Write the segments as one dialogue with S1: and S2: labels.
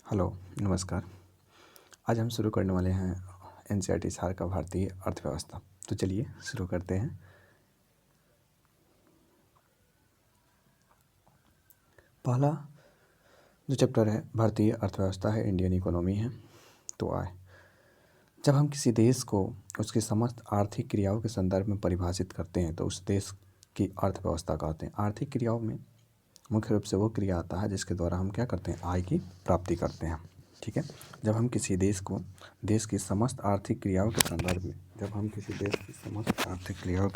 S1: Hello, नमस्कार। आज हम शुरू करने वाले हैं एनसीईआरटी सार का भारतीय अर्थव्यवस्था। तो चलिए शुरू करते हैं। पहला जो चैप्टर है भारतीय अर्थव्यवस्था है, इंडियन इकोनॉमी है। तो जब हम किसी देश को उसकी समस्त आर्थिक क्रियाओं के संदर्भ में परिभाषित करते हैं तो उस देश की अर्थव्यवस्था कहते हैं। आर्थिक क्रियाओं में मुख्य रूप से वो क्रिया आता है जिसके द्वारा हम क्या करते हैं, आय की प्राप्ति करते हैं। ठीक है। जब हम किसी देश को देश की समस्त आर्थिक क्रियाओं के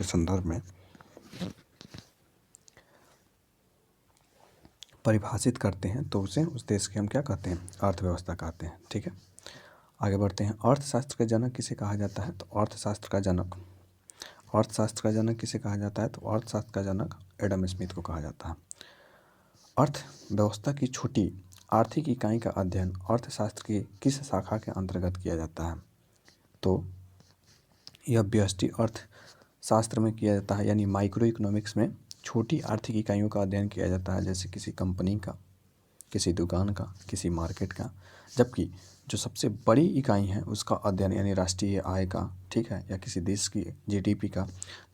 S1: संदर्भ में परिभाषित करते हैं तो उसे उस देश की हम क्या कहते हैं, अर्थव्यवस्था कहते हैं। ठीक है। आगे बढ़ते हैं। अर्थशास्त्र का जनक किसे कहा जाता है? तो अर्थशास्त्र का जनक किसे कहा जाता है? तो अर्थशास्त्र का जनक एडम स्मिथ को कहा जाता है। अर्थव्यवस्था की छोटी आर्थिक इकाई का अध्ययन अर्थशास्त्र की किस शाखा के अंतर्गत किया जाता है? तो यह व्यष्टि अर्थशास्त्र में किया जाता है, यानी माइक्रो इकोनॉमिक्स में छोटी आर्थिक इकाइयों का अध्ययन किया जाता है, जैसे किसी कंपनी का, किसी दुकान का, किसी मार्केट का। जबकि जो सबसे बड़ी इकाई है उसका अध्ययन यानी राष्ट्रीय आय का, ठीक है, या किसी देश की जीडीपी का,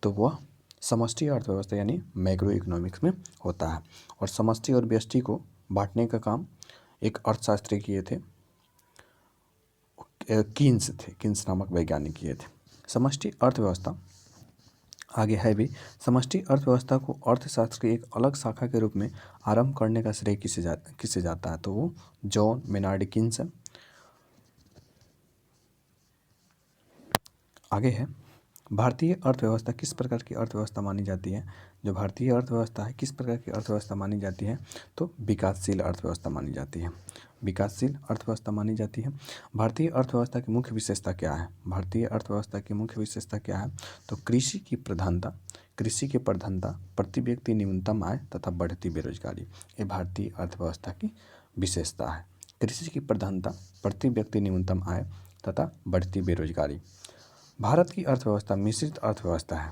S1: तो वह समष्टि अर्थव्यवस्था यानी मैक्रो इकोनॉमिक्स में होता है। और समष्टि और व्यष्टि को बांटने का काम एक अर्थशास्त्री किए थे, कीन्स नामक वैज्ञानिक किए थे। समष्टि अर्थव्यवस्था आगे है भी। समष्टि अर्थव्यवस्था को अर्थशास्त्र की एक अलग शाखा के रूप में आरंभ करने का श्रेय किसे जाता है? तो वो जॉन मेनार्ड कीन्स है। आगे है, भारतीय अर्थव्यवस्था किस प्रकार की अर्थव्यवस्था मानी जाती है? जो भारतीय अर्थव्यवस्था है किस प्रकार की अर्थव्यवस्था मानी जाती है? तो विकासशील अर्थव्यवस्था मानी जाती है। विकासशील अर्थव्यवस्था मानी जाती है। भारतीय अर्थव्यवस्था की मुख्य विशेषता क्या है? भारतीय अर्थव्यवस्था की मुख्य विशेषता क्या है? तो कृषि की प्रधानता, प्रति व्यक्ति न्यूनतम आय तथा बढ़ती बेरोजगारी, ये भारतीय अर्थव्यवस्था की विशेषता है। कृषि की प्रधानता, प्रति व्यक्ति न्यूनतम आय तथा बढ़ती बेरोजगारी। भारत की अर्थव्यवस्था मिश्रित अर्थव्यवस्था है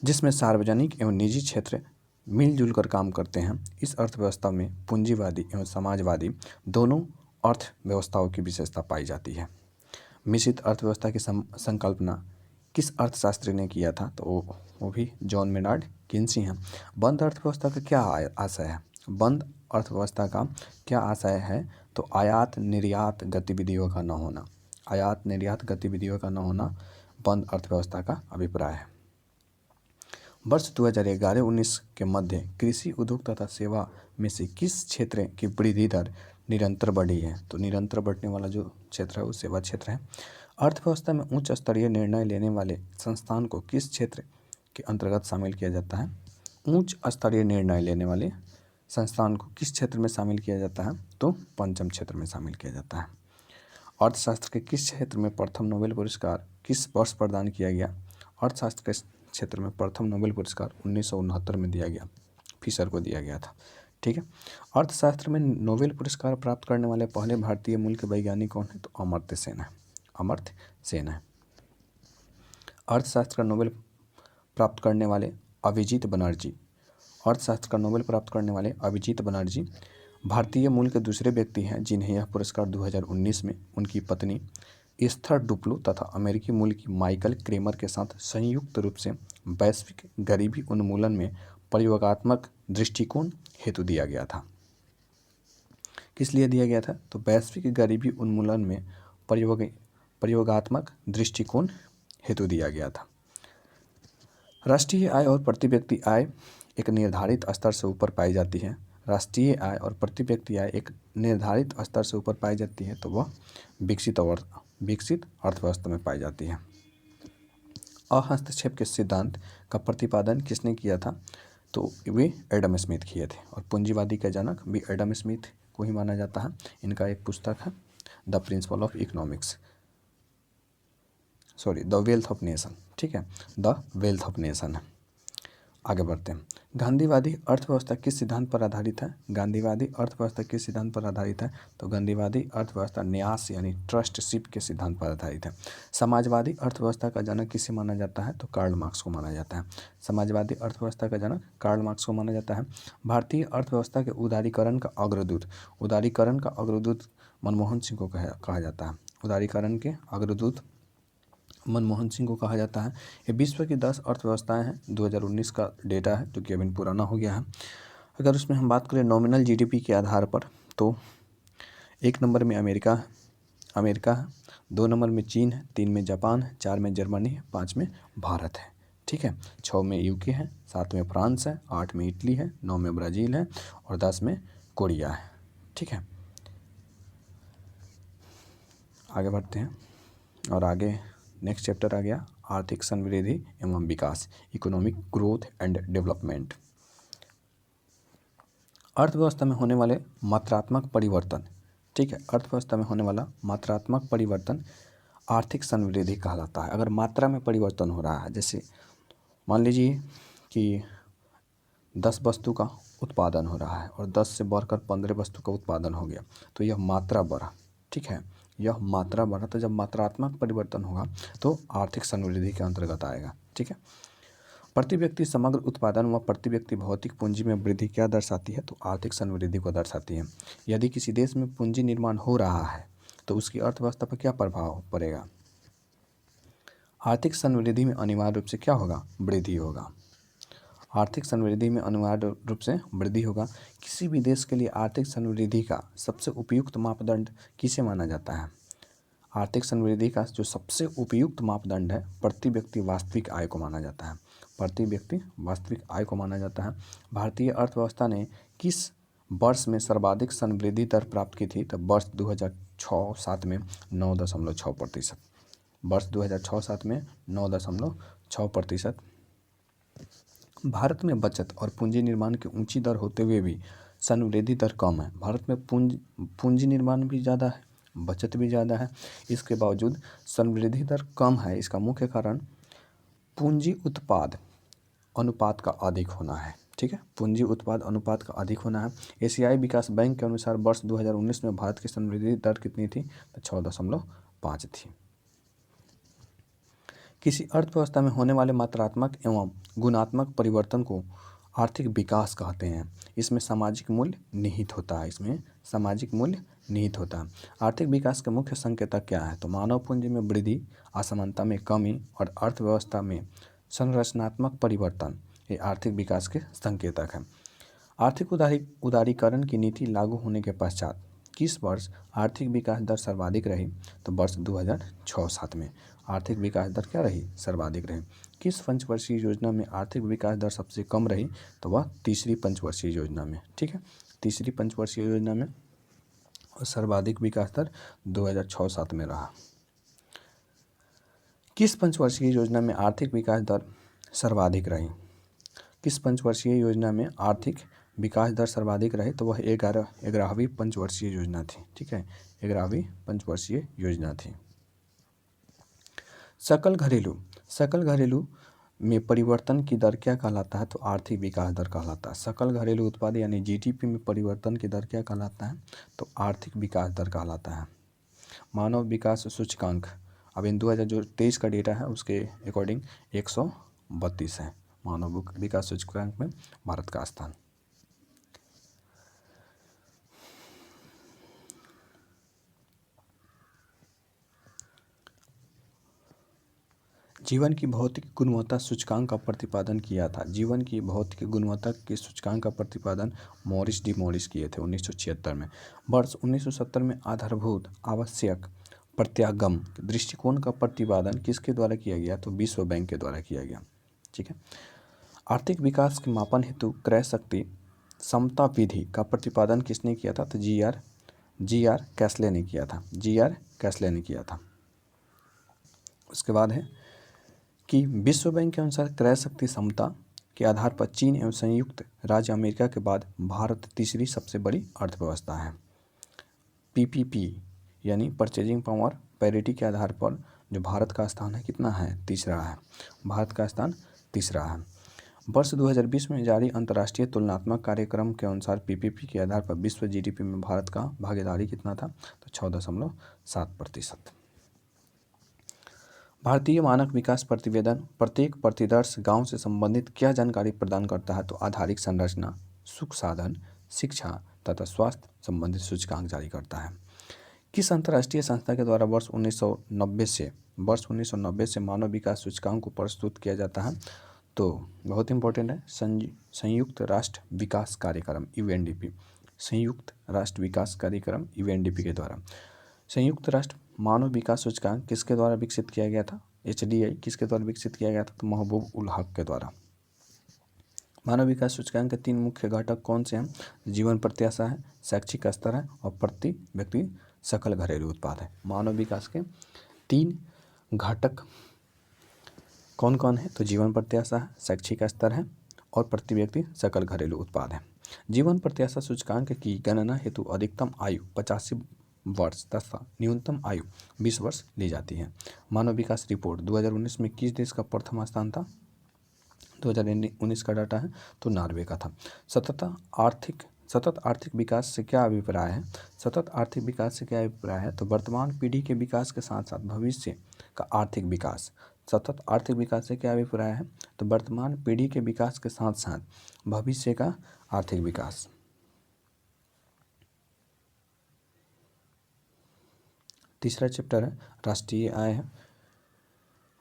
S1: जिसमें सार्वजनिक एवं निजी क्षेत्र मिलजुल कर काम करते हैं। इस अर्थव्यवस्था में पूंजीवादी एवं समाजवादी दोनों अर्थव्यवस्थाओं की विशेषता पाई जाती है। मिश्रित अर्थव्यवस्था की संकल्पना किस अर्थशास्त्री ने किया था? तो वो भी जॉन मेनार्ड कीन्स ही हैं। बंद अर्थव्यवस्था का क्या आशय है? बंद अर्थव्यवस्था का क्या आशय है? तो आयात निर्यात गतिविधियों का न होना। आयात निर्यात गतिविधियों का न होना बंद अर्थव्यवस्था का अभिप्राय है। वर्ष 2011-19 के मध्य कृषि उद्योग तथा सेवा में से किस क्षेत्र की वृद्धि दर निरंतर बढ़ी है? तो निरंतर बढ़ने वाला जो क्षेत्र है वो सेवा क्षेत्र है। अर्थव्यवस्था में उच्च स्तरीय निर्णय लेने वाले संस्थान को किस क्षेत्र के अंतर्गत शामिल किया जाता है? उच्च स्तरीय निर्णय लेने वाले संस्थान को किस क्षेत्र में शामिल किया जाता है? तो पंचम क्षेत्र में शामिल किया जाता है। अर्थशास्त्र के किस क्षेत्र में प्रथम नोबेल पुरस्कार किस वर्ष प्रदान किया गया? अर्थशास्त्र के क्षेत्र में प्रथम नोबेल पुरस्कार 1969 में दिया गया, फिशर को दिया गया था। ठीक है। अर्थशास्त्र में नोबेल पुरस्कार प्राप्त करने वाले पहले भारतीय मूल के वैज्ञानिक कौन है? तो अमर्त्य सेन है। अर्थशास्त्र का नोबेल प्राप्त करने वाले अभिजीत बनर्जी भारतीय मूल के दूसरे व्यक्ति हैं जिन्हें यह पुरस्कार 2019 में उनकी पत्नी एस्थर डुप्लो तथा अमेरिकी मूल की माइकल क्रेमर के साथ संयुक्त रूप से वैश्विक गरीबी उन्मूलन में प्रयोगात्मक दृष्टिकोण हेतु दिया गया था। किस लिए दिया गया था? तो वैश्विक गरीबी उन्मूलन में प्रयोगात्मक दृष्टिकोण हेतु दिया गया था। राष्ट्रीय आय और प्रति व्यक्ति आय एक निर्धारित स्तर से ऊपर पाई जाती है। राष्ट्रीय आय और प्रति व्यक्ति आय एक निर्धारित स्तर से ऊपर पाई जाती है तो वह विकसित अर्थव्यवस्था में पाई जाती है। अहस्तक्षेप के सिद्धांत का प्रतिपादन किसने किया था? तो वे एडम स्मिथ किए थे। और पूंजीवादी के जनक भी एडम स्मिथ को ही माना जाता है। इनका एक पुस्तक है द वेल्थ ऑफ नेशन। ठीक है, द वेल्थ ऑफ नेशन है। आगे बढ़ते हैं। गांधीवादी अर्थव्यवस्था किस सिद्धांत पर आधारित है? गांधीवादी अर्थव्यवस्था किस सिद्धांत पर आधारित है? तो गांधीवादी अर्थव्यवस्था न्यास यानी ट्रस्टशिप के सिद्धांत पर आधारित है। समाजवादी अर्थव्यवस्था का जनक किसे माना जाता है? तो कार्ल मार्क्स को माना जाता है। समाजवादी अर्थव्यवस्था का जनक कार्ल मार्क्स को माना जाता है। भारतीय अर्थव्यवस्था के उदारीकरण का अग्रदूत मनमोहन सिंह को कहा जाता है। उदारीकरण के अग्रदूत मनमोहन सिंह को कहा जाता है। ये विश्व की 10 अर्थव्यवस्थाएं हैं। 2019 का डेटा है जो कि अभी पुराना हो गया है। अगर उसमें हम बात करें नॉमिनल जीडीपी के आधार पर तो 1 नंबर में अमेरिका है, 2 नंबर में चीन है, 3 में जापान है, 4 में जर्मनी है, 5 में भारत है। ठीक है, 6 में यूके है, 7 में फ्रांस है, 8 में इटली है, 9 में ब्राज़ील है और 10 में कोरिया है। ठीक है, आगे बढ़ते हैं और आगे नेक्स्ट चैप्टर आ गया आर्थिक समृद्धि एवं विकास, इकोनॉमिक ग्रोथ एंड डेवलपमेंट। अर्थव्यवस्था में होने वाले मात्रात्मक परिवर्तन, ठीक है, अर्थव्यवस्था में होने वाला मात्रात्मक परिवर्तन आर्थिक समृद्धि कहलाता है। अगर मात्रा में परिवर्तन हो रहा है, जैसे मान लीजिए कि 10 वस्तु का उत्पादन हो रहा है और 10 से बढ़कर 15 वस्तु का उत्पादन हो गया, तो यह मात्रा बढ़ा। ठीक है, यह मात्रा बढ़ा। तो जब मात्रात्मक परिवर्तन होगा तो आर्थिक समृद्धि के अंतर्गत आएगा। ठीक है, प्रति व्यक्ति समग्र उत्पादन व प्रति व्यक्ति भौतिक पूंजी में वृद्धि क्या दर्शाती है? तो आर्थिक समृद्धि को दर्शाती है। यदि किसी देश में पूंजी निर्माण हो रहा है तो उसकी अर्थव्यवस्था पर क्या प्रभाव पड़ेगा? आर्थिक समृद्धि में अनिवार्य रूप से क्या होगा? वृद्धि होगा। आर्थिक समृद्धि में अनिवार्य रूप से वृद्धि होगा। किसी भी देश के लिए आर्थिक समृद्धि का सबसे उपयुक्त मापदंड किसे माना जाता है? आर्थिक समृद्धि का जो सबसे उपयुक्त मापदंड है प्रति व्यक्ति वास्तविक आय को माना जाता है। प्रति व्यक्ति वास्तविक आय को माना जाता है। भारतीय अर्थव्यवस्था ने किस वर्ष में सर्वाधिक समृद्धि दर प्राप्त की थी? तो वर्ष 2006-07 में 9.6%। वर्ष 2006-07 में 9.6%। भारत में बचत और पूंजी निर्माण की ऊंची दर होते हुए भी समृद्धि दर कम है। भारत में पूंजी निर्माण भी ज़्यादा है, बचत भी ज़्यादा है, इसके बावजूद समृद्धि दर कम है। इसका मुख्य कारण पूंजी उत्पाद अनुपात का अधिक होना है। ठीक है, पूंजी उत्पाद अनुपात का अधिक होना है। एशियाई विकास बैंक के अनुसार वर्ष 2019 में भारत की समृद्धि दर कितनी थी? तो 6.5 थी। किसी अर्थव्यवस्था में होने वाले मात्रात्मक एवं गुणात्मक परिवर्तन को आर्थिक विकास कहते हैं। इसमें सामाजिक मूल्य निहित होता है। आर्थिक विकास के मुख्य संकेतक क्या है? तो मानव पूंजी में वृद्धि, असमानता में कमी और अर्थव्यवस्था में संरचनात्मक परिवर्तन, ये आर्थिक विकास के संकेतक हैं। आर्थिक उदारीकरण की नीति लागू होने के पश्चात किस वर्ष आर्थिक विकास दर सर्वाधिक रही? तो वर्ष 2006-07 में आर्थिक विकास दर क्या रही? सर्वाधिक रही। किस पंचवर्षीय योजना में आर्थिक विकास दर सबसे कम रही? तो वह तीसरी पंचवर्षीय योजना में। ठीक है, तीसरी पंचवर्षीय योजना में और सर्वाधिक विकास दर 2006-07 में रहा। किस पंचवर्षीय योजना में आर्थिक विकास दर सर्वाधिक रही? किस पंचवर्षीय योजना में आर्थिक विकास दर सर्वाधिक रही? तो वह 11वीं पंचवर्षीय योजना थी। ठीक है, 11वीं पंचवर्षीय योजना थी। सकल घरेलू में परिवर्तन की दर क्या कहलाता है? तो आर्थिक विकास दर कहलाता है। सकल घरेलू उत्पाद यानी जीडीपी में परिवर्तन की दर क्या कहलाता है? तो आर्थिक विकास दर कहलाता है। मानव विकास सूचकांक अब इन 2023 का डेटा है उसके अकॉर्डिंग 132 है। मानव विकास सूचकांक में भारत का स्थान। जीवन की भौतिक गुणवत्ता सूचकांक का प्रतिपादन किया था। जीवन की भौतिक गुणवत्ता के सूचकांक का प्रतिपादन मॉरिस डी मॉरिस किए थे 1976 में। वर्ष 1970 में आधारभूत आवश्यक प्रत्यागम दृष्टिकोण का प्रतिपादन किसके द्वारा किया गया? तो विश्व बैंक के द्वारा किया गया। ठीक है, आर्थिक विकास के मापन हेतु क्रय शक्ति समता विधि का प्रतिपादन किसने किया था? तो जी आर कैस्ले ने किया था। उसके बाद है कि विश्व बैंक के अनुसार क्रय शक्ति समता के आधार पर चीन एवं संयुक्त राज्य अमेरिका के बाद भारत तीसरी सबसे बड़ी अर्थव्यवस्था है। पीपीपी यानी परचेजिंग पावर पैरिटी के आधार पर जो भारत का स्थान है कितना है? तीसरा है। भारत का स्थान तीसरा है। वर्ष 2020 में जारी अंतर्राष्ट्रीय तुलनात्मक कार्यक्रम के अनुसार पीपीपी के आधार पर विश्व जीडीपी में भारत का भागीदारी कितना था, तो 6.7%। भारतीय मानक विकास प्रतिवेदन प्रत्येक प्रतिदर्श गांव से संबंधित क्या जानकारी प्रदान करता है, तो आधारिक संरचना, सुख साधन, शिक्षा तथा स्वास्थ्य संबंधित सूचकांक जारी करता है। किस अंतर्राष्ट्रीय संस्था के द्वारा वर्ष 1990 से मानव विकास सूचकांक को प्रस्तुत किया जाता है, तो बहुत इंपॉर्टेंट है, संयुक्त राष्ट्र विकास कार्यक्रम यूएनडीपी, संयुक्त राष्ट्र विकास कार्यक्रम यूएनडीपी के द्वारा। संयुक्त राष्ट्र मानव विकास सूचकांक किसके द्वारा विकसित किया गया था, एचडीआई किसके द्वारा विकसित किया गया था, तो महबूब उल हक के द्वारा। मानव विकास सूचकांक के 3 मुख्य घटक कौन से हैं, जीवन प्रत्याशा है, शैक्षिक स्तर है और प्रति व्यक्ति सकल घरेलू उत्पाद है। मानव विकास के 3 घटक कौन कौन है, तो जीवन प्रत्याशा है, शैक्षिक स्तर है और प्रति व्यक्ति सकल घरेलू उत्पाद है। जीवन प्रत्याशा सूचकांक की गणना हेतु अधिकतम आयु 85 वर्ष तथा न्यूनतम आयु 20 वर्ष ली जाती है। मानव विकास रिपोर्ट 2019 में किस देश का प्रथम स्थान था, 2019 का डाटा है, तो नॉर्वे का था। सतत आर्थिक विकास से क्या अभिप्राय है, सतत आर्थिक विकास से क्या अभिप्राय है, तो वर्तमान पीढ़ी के विकास के साथ साथ भविष्य का आर्थिक विकास। सतत आर्थिक विकास से क्या अभिप्राय है, तो वर्तमान पीढ़ी के विकास के साथ साथ भविष्य का आर्थिक विकास। तीसरा चैप्टर है राष्ट्रीय आय है।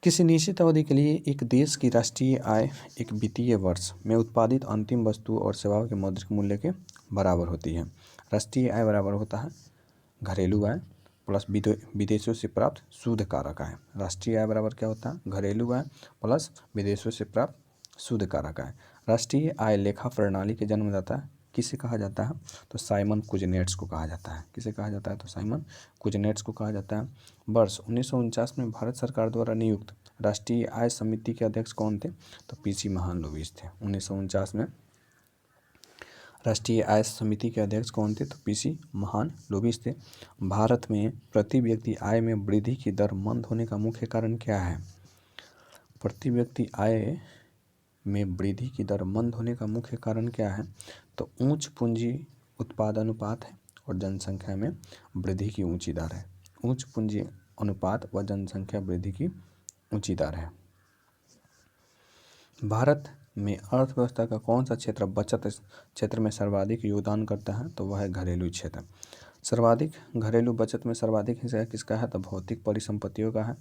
S1: किसी निश्चित अवधि के लिए एक देश की राष्ट्रीय आय एक वित्तीय वर्ष में उत्पादित अंतिम वस्तु और सेवाओं के मौद्रिक मूल्य के बराबर होती है। राष्ट्रीय आय बराबर होता है घरेलू आय प्लस विदेशों से प्राप्त शुद्ध कारक आय। राष्ट्रीय आय बराबर क्या होता है, घरेलू आय प्लस विदेशों से प्राप्त शुद्ध कारक आय। राष्ट्रीय आय लेखा प्रणाली के जन्मदाता किसे कहा जाता है, तो साइमन कुजनेट्स को कहा जाता है। किसे कहा जाता है, तो साइमन कुजनेट्स को कहा जाता है। वर्ष 1949 में भारत सरकार द्वारा नियुक्त राष्ट्रीय आय समिति के अध्यक्ष कौन थे, तो पीसी महालनोबिस थे। 1949 में राष्ट्रीय आय समिति के अध्यक्ष कौन थे, तो पीसी महालनोबिस थे। भारत में प्रति व्यक्ति आय में वृद्धि की दर मंद होने का मुख्य कारण क्या है, प्रति व्यक्ति आय में वृद्धि की दर मंद होने का मुख्य कारण क्या है, तो उच्च पूंजी उत्पाद अनुपात है और जनसंख्या में वृद्धि की ऊंची दर है। उच्च पूंजी अनुपात व जनसंख्या वृद्धि की ऊंची दर है। भारत में अर्थव्यवस्था का कौन सा क्षेत्र बचत क्षेत्र में सर्वाधिक योगदान करता है, तो वह है घरेलू क्षेत्र। सर्वाधिक घरेलू बचत में सर्वाधिक हिस्सा किसका है, तो भौतिक परिसंपत्तियों का है।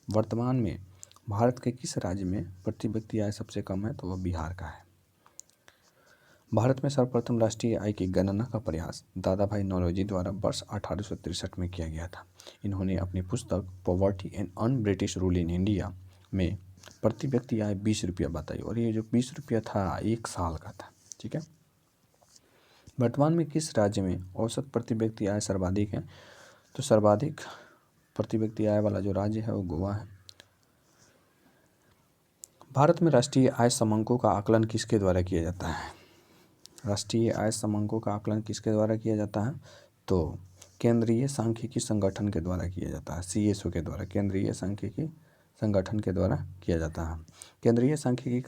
S1: वर्तमान में भारत के किस राज्य में प्रति व्यक्ति आय सबसे कम है, तो वह बिहार का है। भारत में सर्वप्रथम राष्ट्रीय आय की गणना का प्रयास दादा भाई नौरोजी द्वारा वर्ष 1863 में किया गया था। इन्होंने अपनी पुस्तक poverty and un British rule in India में प्रति व्यक्ति आय 20 रुपया बताई और ये जो 20 रुपया था 1 साल का था। ठीक है। वर्तमान में किस राज्य में औसत प्रति व्यक्ति आय सर्वाधिक है, तो सर्वाधिक प्रति व्यक्ति आय वाला जो राज्य है वो गोवा है। भारत में राष्ट्रीय आय समंकों का आकलन किसके द्वारा किया जाता है, राष्ट्रीय आय समंकों का आकलन किसके द्वारा किया जाता है, तो केंद्रीय सांख्यिकी संगठन के द्वारा किया जाता है, सीएसओ के द्वारा, केंद्रीय सांख्यिकी संगठन के द्वारा किया जाता है। केंद्रीय सांख्यिकी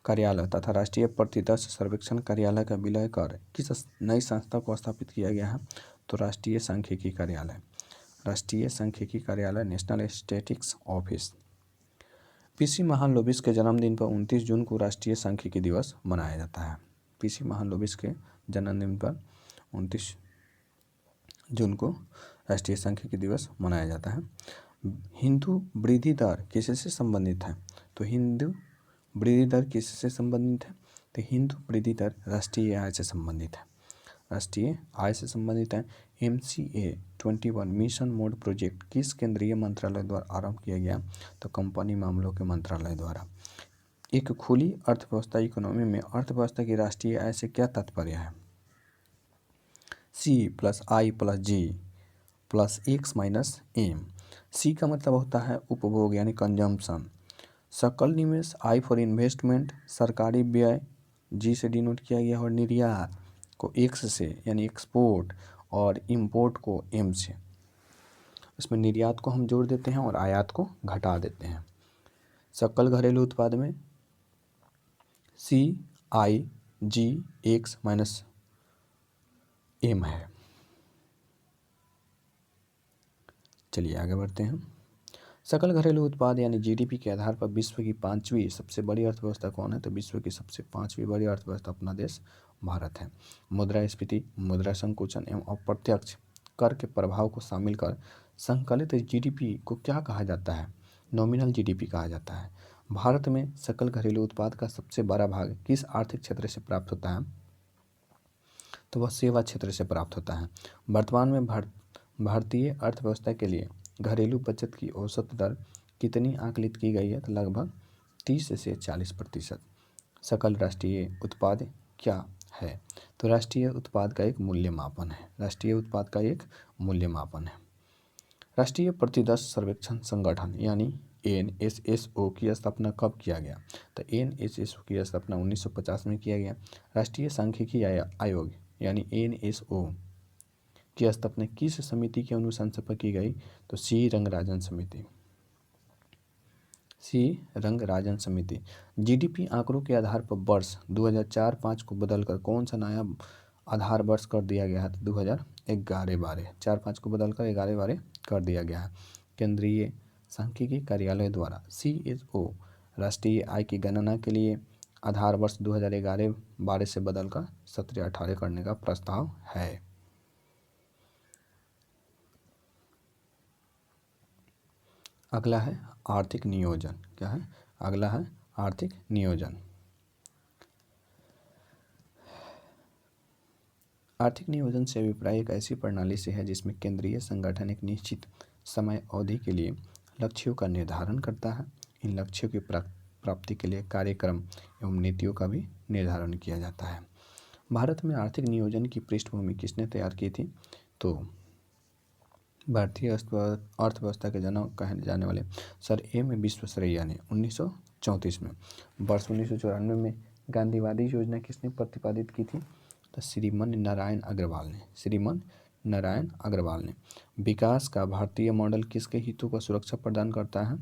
S1: कार्यालय तथा राष्ट्रीय प्रतिदर्श सर्वेक्षण कार्यालय का विलय कर किस नई संस्था को स्थापित किया गया है, तो राष्ट्रीय सांख्यिकी कार्यालय, राष्ट्रीय सांख्यिकी कार्यालय, national statistics office. PC Mahalanobis के जन्मदिन पर 29 जून को राष्ट्रीय सांख्यिकी दिवस मनाया जाता है। पीसी महालनोबिस के जन्मदिन पर 29 जून को राष्ट्रीय सांख्यिकी दिवस मनाया जाता है। हिंदू वृद्धि दर किससे संबंधित है, तो हिंदू वृद्धि दर किससे संबंधित है, तो हिंदू वृद्धि दर राष्ट्रीय आय से संबंधित है, राष्ट्रीय आय से संबंधित है। MCA 21 मिशन मोड प्रोजेक्ट किस केंद्रीय मंत्रालय द्वारा आरंभ किया गया, तो कंपनी मामलों के मंत्रालय द्वारा। एक खुली अर्थव्यवस्था इकोनॉमी में अर्थव्यवस्था की राष्ट्रीय आय से क्या तात्पर्य है, C + I + G + X - M। C का मतलब होता है उपभोग यानी कंजम्पशन, सकल निवेश I फॉर इन्वेस्टमेंट सरकारी व्यय G से डिनोट किया गया और निर्यात को X से यानी एक्सपोर्ट और इंपोर्ट को M से। इसमें निर्यात को हम जोड़ देते हैं और आयात को घटा देते हैं। सकल घरेलू उत्पाद में CIGX-M है। चलिए आगे बढ़ते हैं। सकल घरेलू उत्पाद यानी जीडीपी के आधार पर विश्व की 5वीं सबसे बड़ी अर्थव्यवस्था कौन है? तो विश्व की सबसे 5वीं बड़ी अर्थव्यवस्था अपना देश भारत है। मुद्रास्फीति, मुद्रा संकुचन एवं अप्रत्यक्ष कर के प्रभाव को शामिल कर संकलित जीडीपी को क्या कहा जाता है? नॉमिनल जीडीपी कहा जाता है। भारत में सकल घरेलू उत्पाद का सबसे बड़ा भाग किस आर्थिक क्षेत्र से प्राप्त होता है? तो वह सेवा क्षेत्र से प्राप्त होता है। वर्तमान में भारतीय अर्थव्यवस्था के लिए घरेलू बचत की औसत दर कितनी आकलित की गई है? तो लगभग 30 से 40%। सकल राष्ट्रीय उत्पाद क्या है? तो राष्ट्रीय उत्पाद का एक मूल्य मापन है। राष्ट्रीय उत्पाद का एक मूल्य मापन है। राष्ट्रीय प्रतिदर्श सर्वेक्षण संगठन यानी NSSO की स्थापना कब किया गया? तो NSSO की स्थापना 1950 में किया गया। राष्ट्रीय सांख्यिकी आयोग यानी NSO की स्थापना किस समिति के अनुशंसा पर की गई? तो सी रंगराजन समिति। जीडीपी आंकड़ों के आधार पर वर्ष 2004-05 को बदलकर कौन सा नया आधार वर्ष कर दिया गया है? तो 2011-12 4-5 को बदलकर 11-12 कर दिया गया है। केंद्रीय सांख्यिकी कार्यालय द्वारा CSO राष्ट्रीय आय की गणना के लिए आधार वर्ष 2011-12 से बदलकर 17-18 करने का प्रस्ताव है। अगला है आर्थिक नियोजन। क्या है? अगला है आर्थिक नियोजन। आर्थिक नियोजन से अभिप्राय एक ऐसी प्रणाली से है जिसमें केंद्रीय संगठन एक निश्चित समय अवधि के लिए लक्ष्यों का निर्धारण करता है। इन लक्ष्यों की प्राप्ति के लिए कार्यक्रम एवं नीतियों का भी निर्धारण किया जाता है। भारत में आर्थिक नियोजन की पृष्ठभूमि किसने तैयार की थी? तो भारतीय अर्थव्यवस्था के जनक कहे जाने वाले सर एम विश्वेश्वरैया ने 1934 में, वर्ष 1994 में गांधीवादी योजना किसने प्रतिपादित की थी? तो श्रीमान नारायण अग्रवाल ने। विकास का भारतीय मॉडल किसके हितों को सुरक्षा प्रदान करता है?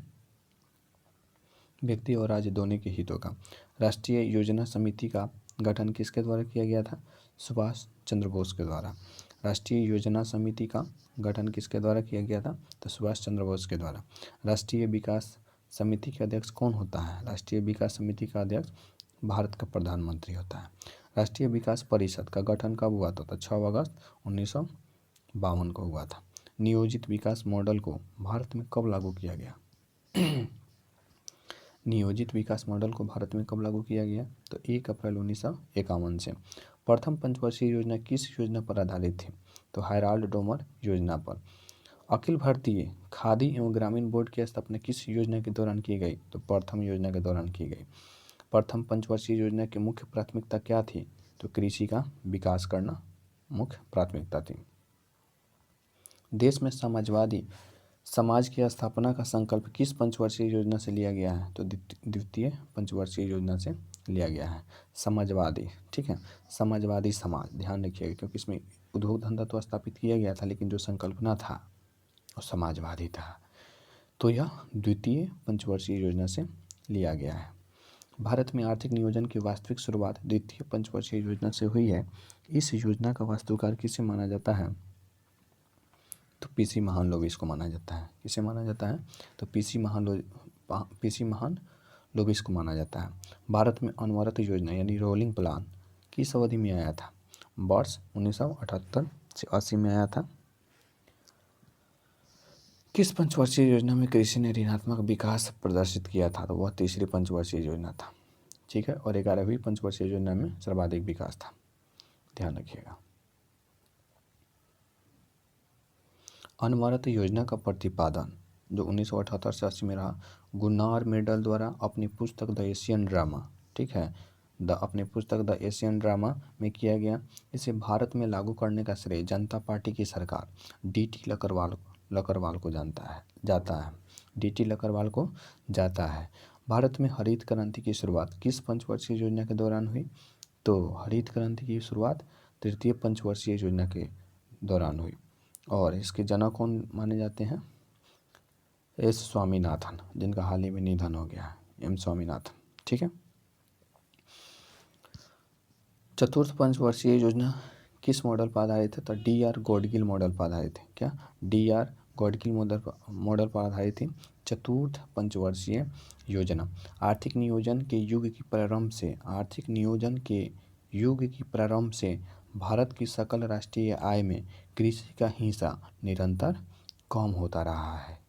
S1: व्यक्ति और राज्य दोनों के हितों का। राष्ट्रीय योजना समिति का गठन किसके द्वारा किया गया था? सुभाष चंद्र बोस के द्वारा। राष्ट्रीय योजना समिति का गठन किसके द्वारा किया गया था? तो सुभाष चंद्र बोस के द्वारा। राष्ट्रीय विकास समिति के अध्यक्ष कौन होता है? राष्ट्रीय विकास समिति का अध्यक्ष भारत का प्रधानमंत्री होता है। राष्ट्रीय विकास परिषद का गठन कब हुआ था? तो 6 अगस्त 1952 को हुआ था। नियोजित विकास मॉडल को भारत में कब लागू किया गया? नियोजित विकास मॉडल को भारत में कब लागू किया गया? तो 1 अप्रैल 1951 से। प्रथम पंचवर्षीय योजना किस योजना पर आधारित थी? तो हैराल्ड डोमर योजना पर। अखिल भारतीय खादी एवं ग्रामीण बोर्ड की स्थापना किस योजना के दौरान की गई? तो प्रथम योजना के दौरान की गई। प्रथम पंचवर्षीय योजना की मुख्य प्राथमिकता क्या थी? तो कृषि का विकास करना मुख्य प्राथमिकता थी। देश में समाजवादी समाज की स्थापना का संकल्प किस पंचवर्षीय योजना से लिया गया है? तो द्वितीय पंचवर्षीय योजना से लिया गया है। समाजवादी, ठीक है, समाजवादी समाज ध्यान रखिएगा, क्योंकि इसमें उद्योग धंधा तो स्थापित किया गया था लेकिन जो संकल्पना था वो समाजवादी था। तो यह द्वितीय पंचवर्षीय योजना से लिया गया है। भारत में आर्थिक नियोजन की वास्तविक शुरुआत द्वितीय पंचवर्षीय योजना से हुई है। इस योजना का वास्तुकार किसे माना जाता है? तो पीसी महालनोबिस को माना जाता है। किसे माना जाता है? तो पीसी महालनोबिस को माना जाता है। भारत में अनवरत योजना यानी रोलिंग प्लान किस अवधि में आया था? वर्ष 1978 से 80 में आया था। किस पंचवर्षीय योजना में कृषि ने ऋणात्मक विकास प्रदर्शित किया था? तो वह तीसरी पंचवर्षीय योजना था, ठीक है, और 11वीं पंचवर्षीय योजना में सर्वाधिक विकास था। ध्यान रखिएगा। अनवरत योजना का प्रतिपादन जो 1978 से 80 में रहा, गुन्नार मेडल द्वारा अपनी पुस्तक द एशियन ड्रामा, ठीक है, अपनी पुस्तक द एशियन ड्रामा में किया गया। इसे भारत में लागू करने का श्रेय जनता पार्टी की सरकार DT लकरवाल को जाता है। DT लकरवाल को जाता है। भारत में हरित क्रांति की शुरुआत किस पंचवर्षीय योजना के दौरान हुई? तो हरित क्रांति की शुरुआत तृतीय पंचवर्षीय योजना के दौरान हुई और इसके जनक कौन माने जाते हैं? S स्वामीनाथन, जिनका हाल ही में निधन हो गया है, M स्वामीनाथन, ठीक है। चतुर्थ पंचवर्षीय योजना किस मॉडल पर आधारित है? तो डी.आर. गॉडगिल मॉडल पर आधारित है। क्या? डी.आर. गॉडगिल मॉडल पर आधारित थी चतुर्थ पंचवर्षीय योजना। आर्थिक नियोजन के युग की प्रारंभ से भारत की सकल राष्ट्रीय आय में कृषि का हिस्सा निरंतर कम होता रहा है।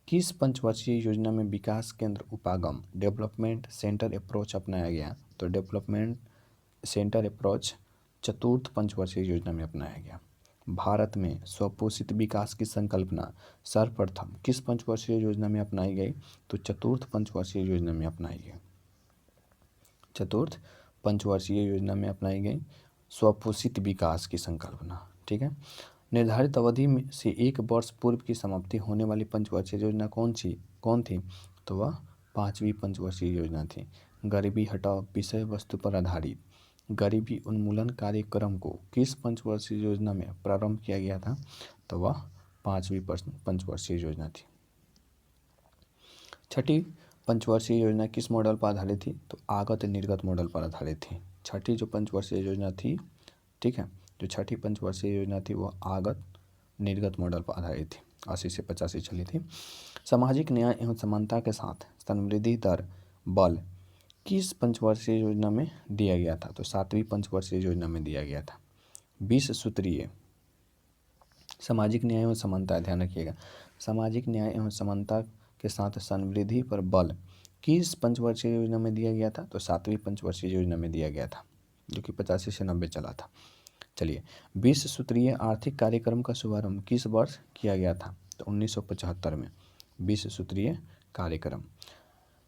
S1: किस पंचवर्षीय योजना में विकास केंद्र उपागम डेवलपमेंट सेंटर अप्रोच अपनाया गया? तो डेवलपमेंट सेंटर अप्रोच चतुर्थ पंचवर्षीय योजना में अपनाया गया। भारत में स्वपोषित विकास की संकल्पना सर्वप्रथम किस पंचवर्षीय योजना में अपनाई गई? तो चतुर्थ पंचवर्षीय योजना में अपनाई गई। चतुर्थ पंचवर्षीय योजना में अपनाई गई स्वपोषित विकास की संकल्पना। ठीक है। निर्धारित अवधि में से 1 वर्ष पूर्व की समाप्ति होने वाली पंचवर्षीय योजना कौन थी? तो वह 5वीं पंचवर्षीय योजना थी। गरीबी हटाओ विषय वस्तु पर आधारित गरीबी उन्मूलन कार्यक्रम को किस पंचवर्षीय योजना में प्रारंभ किया गया था? तो वह 5वीं पंचवर्षीय योजना थी। छठी पंचवर्षीय योजना किस मॉडल पर आधारित थी? तो आगत निर्गत मॉडल पर आधारित थी। छठी जो पंचवर्षीय योजना थी, ठीक है, जो छठी पंचवर्षीय योजना थी वो आगत निर्गत मॉडल पर आधारित थी। 80 से 85 चली थी। सामाजिक न्याय एवं समानता के साथ समृद्धि दर बल किस पंचवर्षीय योजना में दिया गया था? तो 7वीं पंचवर्षीय योजना में दिया गया था। 20 सूत्रीय सामाजिक न्याय एवं समानता, ध्यान रखिएगा, सामाजिक न्याय एवं समानता के साथ समृद्धि पर बल किस पंचवर्षीय योजना में दिया गया था? तो 7वीं पंचवर्षीय योजना में दिया गया था, जो कि 85 से 90 चला था। चलिए, 20 सूत्रीय आर्थिक कार्यक्रम का शुभारंभ किस वर्ष किया गया था? तो 1975 में 20 सूत्रीय कार्यक्रम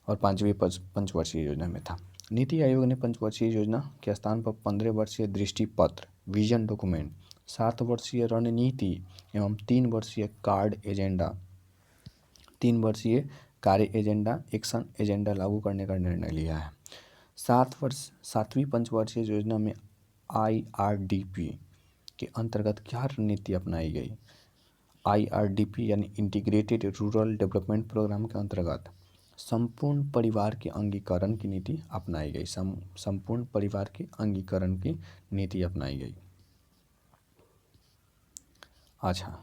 S1: और 5वीं पंचवर्षीय योजना में था। नीति आयोग ने पंचवर्षीय योजना के स्थान पर 15 वर्षीय दृष्टि पत्र विजन डॉक्यूमेंट, 7 वर्षीय रणनीति एवं 3 वर्षीय कार्य एजेंडा एक्शन एजेंडा लागू करने का निर्णय लिया है। 7वीं पंचवर्षीय योजना में IRDP के अंतर्गत क्या रणनीति अपनाई गई? IRDP यानी इंटीग्रेटेड रूरल डेवलपमेंट प्रोग्राम के अंतर्गत संपूर्ण परिवार के अंगीकरण की नीति अपनाई गई। संपूर्ण परिवार के अंगीकरण की नीति अपनाई गई। अच्छा,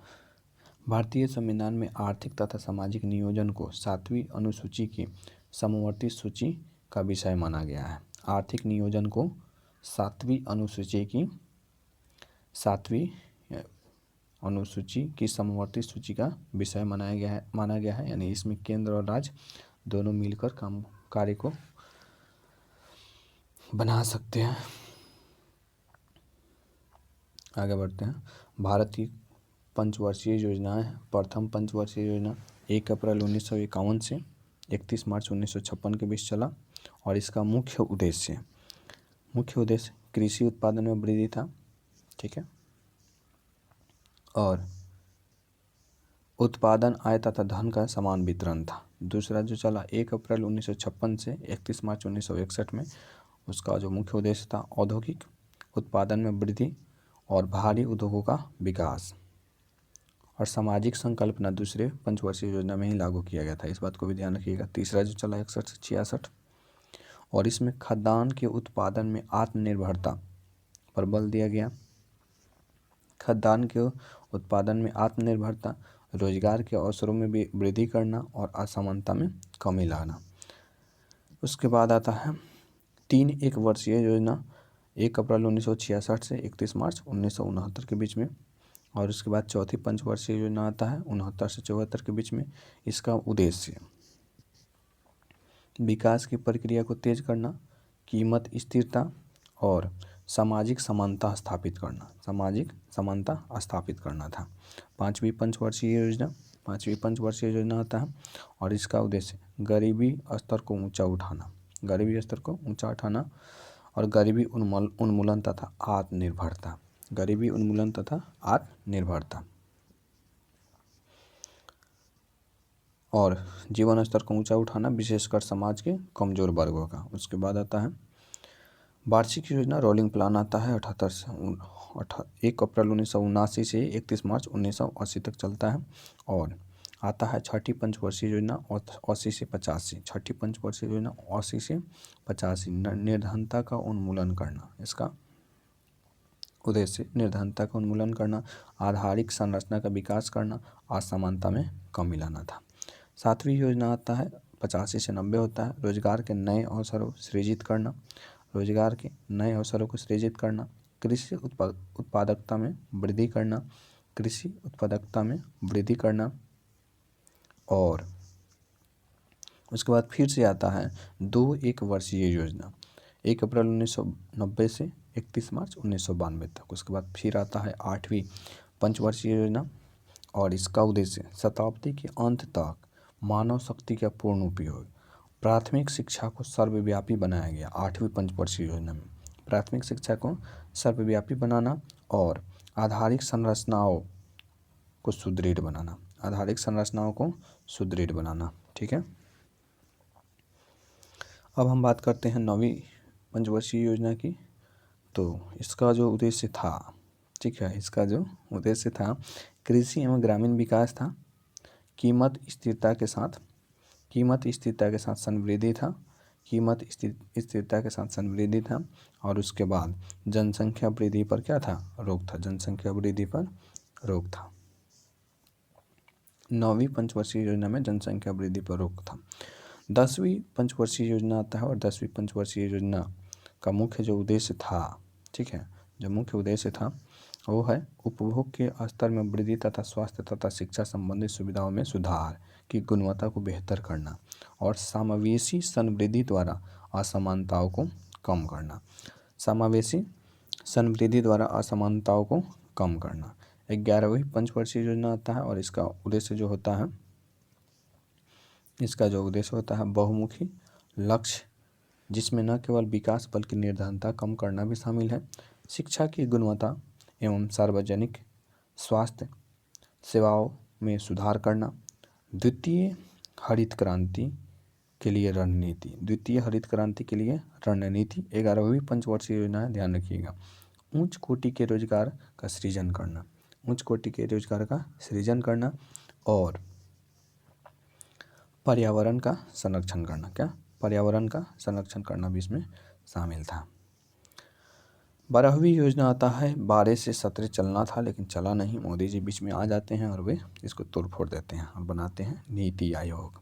S1: भारतीय संविधान में आर्थिक तथा सामाजिक नियोजन को 7वीं अनुसूची की समवर्ती सूची का विषय माना गया है। आर्थिक नियोजन को 7वीं अनुसूची की समवर्ती सूची का विषय माना गया है, यानी इसमें केंद्र और राज्य दोनों मिलकर कार्य को बना सकते हैं। आगे बढ़ते हैं। भारत की पंचवर्षीय योजनाएं। प्रथम पंचवर्षीय योजना 1 अप्रैल 1951 से 31 मार्च 1956 के बीच चला और इसका मुख्य उद्देश्य कृषि उत्पादन में वृद्धि था। ठीक है, और उत्पादन आय तथा धन का समान वितरण था। दूसरा जो चला 1 अप्रैल 1956 से 31 मार्च 1961 में, उसका जो मुख्य उद्देश्य था औद्योगिक उत्पादन में वृद्धि और भारी उद्योगों का विकास और सामाजिक संकल्पना दूसरे पंचवर्षीय योजना में ही लागू किया गया था। इस बात को भी ध्यान रखिएगा। तीसरा जो चला 61 से 66 और इसमें खाद्यान्न के उत्पादन में आत्मनिर्भरता पर बल दिया गया। खाद्यान्न के उत्पादन में आत्मनिर्भरता, रोजगार के अवसरों में भी वृद्धि करना और असमानता में कमी लाना। उसके बाद आता है 3 एक वर्षीय योजना 1 अप्रैल 1966 से 31 मार्च 1969 के बीच में, और उसके बाद चौथी पंचवर्षीय योजना आता है 69 से 74 के बीच में। इसका उद्देश्य विकास की प्रक्रिया को तेज करना, कीमत स्थिरता और सामाजिक समानता स्थापित करना था। पांचवी पंचवर्षीय योजना आता है और इसका उद्देश्य गरीबी स्तर को ऊंचा उठाना और गरीबी उन्मूलन तथा आत्मनिर्भरता और जीवन स्तर को ऊंचा उठाना, विशेषकर समाज के कमजोर वर्गों का। उसके बाद आता है वार्षिक योजना रोलिंग प्लान आता है 1 अप्रैल 1979 से 31 मार्च 1980 तक चलता है और आता है छठी पंचवर्षीय योजना 80 से 85। छठी पंचवर्षीय योजना 80 से 85 निर्धनता का उन्मूलन करना, इसका उद्देश्य निर्धनता का उन्मूलन करना, आधारिक संरचना का विकास करना, असमानता में कमी लाना था। 7वीं योजना आता है 85 से 90 होता है रोजगार के नए अवसरों सृजित करना, रोजगार के नए अवसरों को सृजित करना, कृषि उत्पादकता में वृद्धि करना, कृषि उत्पादकता में वृद्धि करना। और उसके बाद फिर से आता है 2 एक वर्षीय योजना 1 अप्रैल 1990 से 31 मार्च 1992 तक। उसके बाद फिर आता है 8वीं पंचवर्षीय योजना और इसका उद्देश्य शताब्दी के अंत तक मानव शक्ति का पूर्ण उपयोग, प्राथमिक शिक्षा को सर्वव्यापी बनाया गया। 8वीं पंचवर्षीय योजना में प्राथमिक शिक्षा को सर्वव्यापी बनाना और आधारिक संरचनाओं को सुदृढ़ बनाना, आधारिक संरचनाओं को सुदृढ़ बनाना। ठीक है, अब हम बात करते हैं 9वीं पंचवर्षीय योजना की। तो इसका जो उद्देश्य था, ठीक है, इसका जो उद्देश्य था कृषि एवं ग्रामीण विकास था, कीमत स्थिरता के साथ समृद्धि था, कीमत स्थिरता के साथ समृद्धि था। और उसके बाद जनसंख्या वृद्धि पर क्या था, रोक था, जनसंख्या वृद्धि पर रोक था। 9वीं पंचवर्षीय योजना में जनसंख्या वृद्धि पर रोक था। 10वीं पंचवर्षीय योजना आता है और 10वीं पंचवर्षीय योजना का मुख्य जो उद्देश्य था, ठीक है, जो मुख्य उद्देश्य था वो है उपभोग के स्तर में वृद्धि तथा स्वास्थ्य तथा शिक्षा संबंधी सुविधाओं में सुधार की गुणवत्ता को बेहतर करना और समावेशी समृद्धि द्वारा असमानताओं को कम करना, समावेशी समृद्धि द्वारा असमानताओं को कम करना। 11वीं पंचवर्षीय योजना आता है और इसका उद्देश्य जो होता है, इसका जो उद्देश्य होता है बहुमुखी लक्ष्य, जिसमें न केवल विकास बल्कि निर्धनता कम करना भी शामिल है, शिक्षा की गुणवत्ता एवं सार्वजनिक स्वास्थ्य सेवाओं में सुधार करना, द्वितीय हरित क्रांति के लिए रणनीति, द्वितीय हरित क्रांति के लिए रणनीति। 11वीं पंचवर्षीय योजना ध्यान रखिएगा, उच्च कोटि के रोजगार का सृजन करना, उच्च कोटि के रोजगार का सृजन करना और पर्यावरण का संरक्षण करना, क्या पर्यावरण का संरक्षण करना भी इसमें शामिल था। 12वीं योजना आता है 12 से 17 चलना था लेकिन चला नहीं, मोदी जी बीच में आ जाते हैं और वे इसको तोड़ फोड़ देते हैं और बनाते हैं नीति आयोग।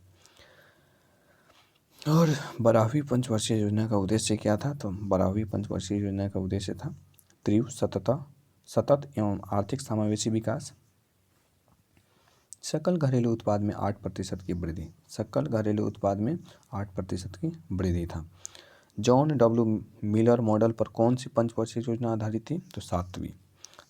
S1: और 12वीं पंचवर्षीय योजना का उद्देश्य क्या था, तो 12वीं पंचवर्षीय योजना का उद्देश्य था तीव्र सतत एवं आर्थिक समावेशी विकास, सकल घरेलू उत्पाद में 8% की वृद्धि, सकल घरेलू उत्पाद में 8% की वृद्धि था। जॉन डब्ल्यू मिलर मॉडल पर कौन सी पंचवर्षीय योजना आधारित थी, तो 7वीं।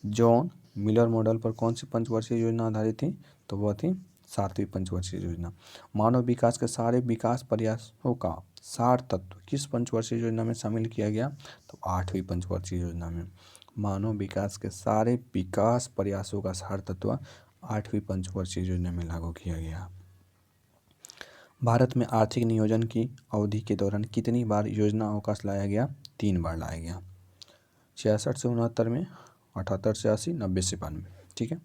S1: जॉन मिलर मॉडल पर कौन सी पंचवर्षीय योजना आधारित थी, तो वह थी 7वीं पंचवर्षीय योजना। मानव विकास के सारे विकास प्रयासों का सार तत्व किस पंचवर्षीय योजना में शामिल किया गया, तो 8वीं पंचवर्षीय योजना में। मानव विकास के सारे विकास प्रयासों का सार तत्व 8वीं पंचवर्षीय योजना में लागू किया गया। भारत में आर्थिक नियोजन की अवधि के दौरान कितनी बार योजना अवकाश लाया गया, 3 बार लाया गया, 66 से 69 में, 78 से 80, 90 से 92। ठीक है,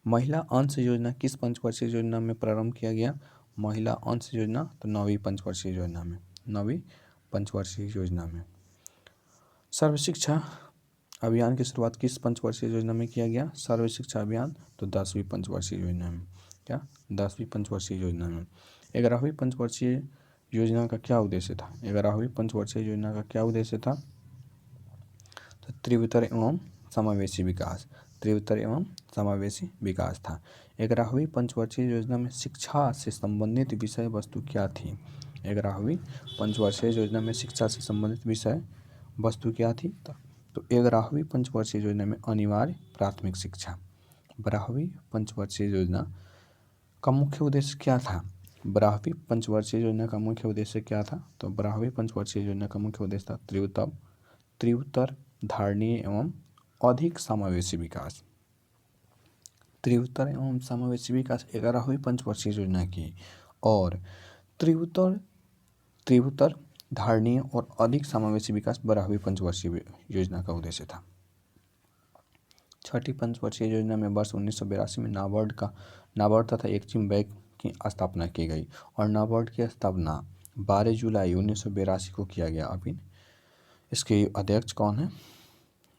S1: महिला अंश योजना किस पंचवर्षीय योजना में प्रारंभ किया गया, महिला अंश योजना, तो 9वीं पंचवर्षीय योजना में, 9वीं पंचवर्षीय योजना में। सर्व शिक्षा अभियान की शुरुआत किस पंचवर्षीय योजना में किया गया, सर्व शिक्षा अभियान, तो 10वीं पंचवर्षीय योजना में, क्या 10वीं पंचवर्षीय योजना में। 11वीं पंचवर्षीय योजना का क्या उद्देश्य था, 11वीं पंचवर्षीय योजना का क्या उद्देश्य था, तो तीव्रतर एवं समावेशी विकास, तीव्रतर एवं समावेशी विकास था। 11वीं पंचवर्षीय योजना में शिक्षा से संबंधित विषय वस्तु क्या थी, 11वीं पंचवर्षीय योजना में शिक्षा से संबंधित विषय वस्तु क्या थी, तो 11वीं पंचवर्षीय योजना में अनिवार्य प्राथमिक शिक्षा। 12वीं पंचवर्षीय योजना का मुख्य उद्देश्य क्या था, 12वीं पंचवर्षीय योजना का मुख्य उद्देश्य क्या था, तो 12वीं पंचवर्षीय योजना का मुख्य उद्देश्य था तीव्रतर धारणीय एवं अधिक समावेशी विकास, तीव्रतर एवं समावेशी विकास 11वीं पंचवर्षीय योजना की, और तीव्रतर धारणीय और अधिक समावेशी विकास 12वीं पंचवर्षीय योजना का उद्देश्य था। छठी पंचवर्षीय योजना में वर्ष 1982 में नाबार्ड तथा एक्जिम बैंक की स्थापना की गई और नाबार्ड की स्थापना 12 जुलाई 1982 को किया गया। अभी इसके अध्यक्ष कौन है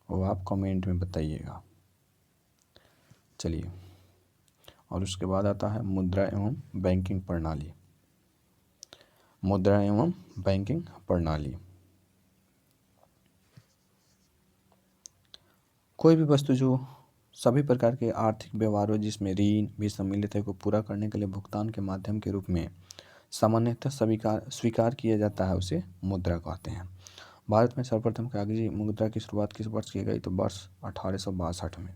S1: वो आप कमेंट में बताइएगा। चलिए, और उसके बाद आता है मुद्रा एवं बैंकिंग प्रणाली। मुद्रा एवं बैंकिंग प्रणाली कोई भी वस्तु जो सभी प्रकार के आर्थिक व्यवहारों जिसमें ऋण भी सम्मिलित है को पूरा करने के लिए भुगतान के माध्यम के रूप में सामान्यतः स्वीकार किया जाता है, उसे मुद्रा कहते हैं। भारत में सर्वप्रथम कागजी मुद्रा की शुरुआत किस वर्ष की गई तो वर्ष 1862 में।